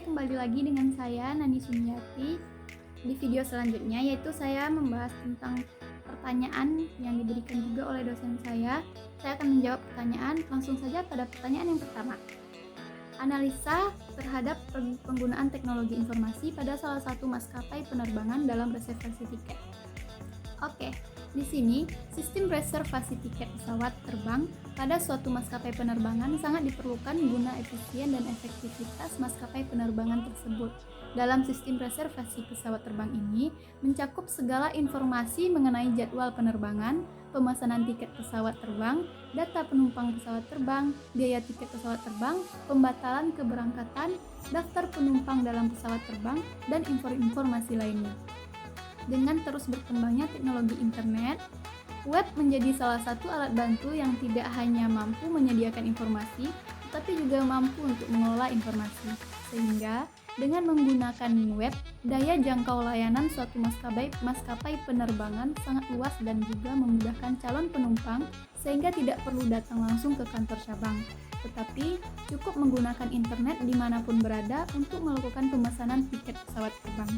kembali lagi dengan saya Nani Sumiati di video selanjutnya, yaitu saya membahas tentang pertanyaan yang diberikan juga oleh dosen saya. Saya akan menjawab pertanyaan. Langsung saja pada pertanyaan yang pertama. Analisa terhadap penggunaan teknologi informasi pada salah satu maskapai penerbangan dalam reservasi tiket. Oke, di sini sistem reservasi tiket pesawat terbang pada suatu maskapai penerbangan sangat diperlukan guna efisien dan efektivitas maskapai penerbangan tersebut. Dalam sistem reservasi pesawat terbang ini mencakup segala informasi mengenai jadwal penerbangan, pemesanan tiket pesawat terbang, data penumpang pesawat terbang, biaya tiket pesawat terbang, pembatalan keberangkatan, daftar penumpang dalam pesawat terbang, dan informasi lainnya. Dengan terus berkembangnya teknologi internet, web menjadi salah satu alat bantu yang tidak hanya mampu menyediakan informasi, tetapi juga mampu untuk mengelola informasi. Sehingga, dengan menggunakan web, daya jangkau layanan suatu maskapai penerbangan sangat luas dan juga memudahkan calon penumpang sehingga tidak perlu datang langsung ke kantor cabang, tetapi cukup menggunakan internet dimanapun berada untuk melakukan pemesanan tiket pesawat terbang.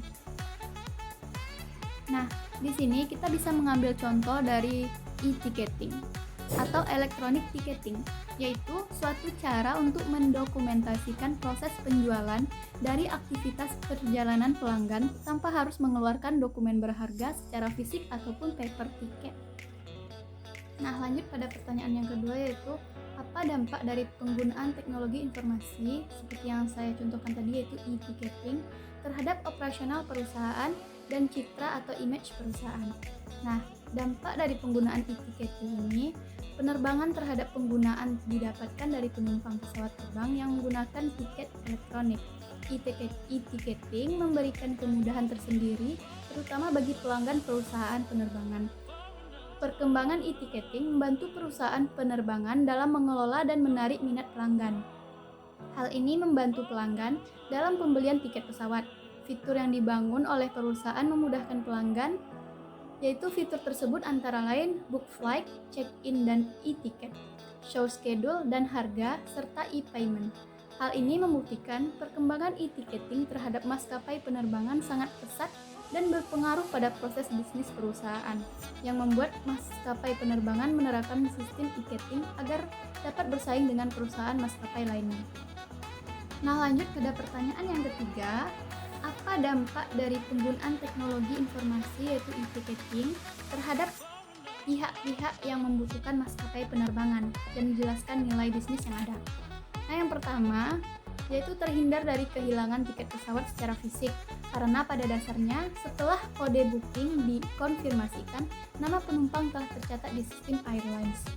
Nah, di sini kita bisa mengambil contoh dari e-ticketing atau electronic ticketing, yaitu suatu cara untuk mendokumentasikan proses penjualan dari aktivitas perjalanan pelanggan tanpa harus mengeluarkan dokumen berharga secara fisik ataupun paper ticket. Nah, lanjut pada pertanyaan yang kedua, yaitu apa dampak dari penggunaan teknologi informasi seperti yang saya contohkan tadi, yaitu e-ticketing terhadap operasional perusahaan dan citra atau image perusahaan. Nah, dampak dari penggunaan e-ticketing ini, penerbangan terhadap penggunaan didapatkan dari penumpang pesawat terbang yang menggunakan tiket elektronik. E-ticketing memberikan kemudahan tersendiri, terutama bagi pelanggan perusahaan penerbangan. Perkembangan e-ticketing membantu perusahaan penerbangan dalam mengelola dan menarik minat pelanggan. Hal ini membantu pelanggan dalam pembelian tiket pesawat. Fitur yang dibangun oleh perusahaan memudahkan pelanggan, yaitu fitur tersebut antara lain book flight, check-in dan e-ticket, show schedule dan harga, serta e-payment. Hal ini membuktikan perkembangan e-ticketing terhadap maskapai penerbangan sangat pesat dan berpengaruh pada proses bisnis perusahaan, yang membuat maskapai penerbangan menerapkan sistem e-ticketing agar dapat bersaing dengan perusahaan maskapai lainnya. Nah, lanjut pada pertanyaan yang ketiga. Apa dampak dari penggunaan teknologi informasi yaitu e-ticketing terhadap pihak-pihak yang membutuhkan maskapai penerbangan dan menjelaskan nilai bisnis yang ada? Nah, yang pertama yaitu terhindar dari kehilangan tiket pesawat secara fisik, karena pada dasarnya setelah kode booking dikonfirmasikan, nama penumpang telah tercatat di sistem airlines.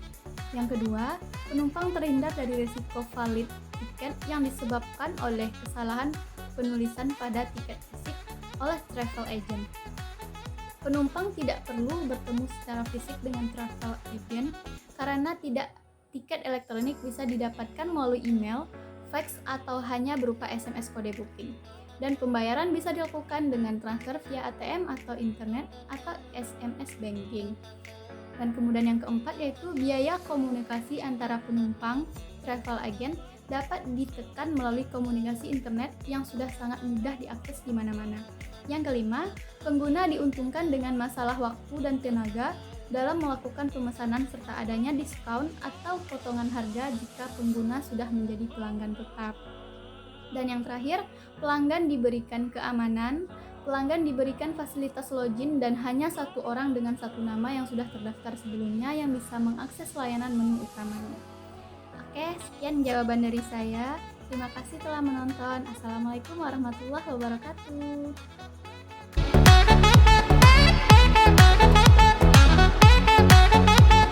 Yang kedua, penumpang terhindar dari risiko valid tiket yang disebabkan oleh kesalahan penulisan pada tiket fisik oleh travel agent. Penumpang tidak perlu bertemu secara fisik dengan travel agent karena tiket elektronik bisa didapatkan melalui email, fax, atau hanya berupa SMS kode booking. Dan pembayaran bisa dilakukan dengan transfer via ATM atau internet atau SMS banking. Dan kemudian yang keempat yaitu biaya komunikasi antara penumpang, travel agent dapat ditekan melalui komunikasi internet yang sudah sangat mudah diakses di mana-mana. Yang kelima, pengguna diuntungkan dengan masalah waktu dan tenaga dalam melakukan pemesanan serta adanya diskon atau potongan harga jika pengguna sudah menjadi pelanggan tetap. Dan yang terakhir, pelanggan diberikan keamanan, pelanggan diberikan fasilitas login dan hanya satu orang dengan satu nama yang sudah terdaftar sebelumnya yang bisa mengakses layanan menu utamanya. Oke, sekian jawaban dari saya. Terima kasih telah menonton. Assalamualaikum warahmatullahi wabarakatuh.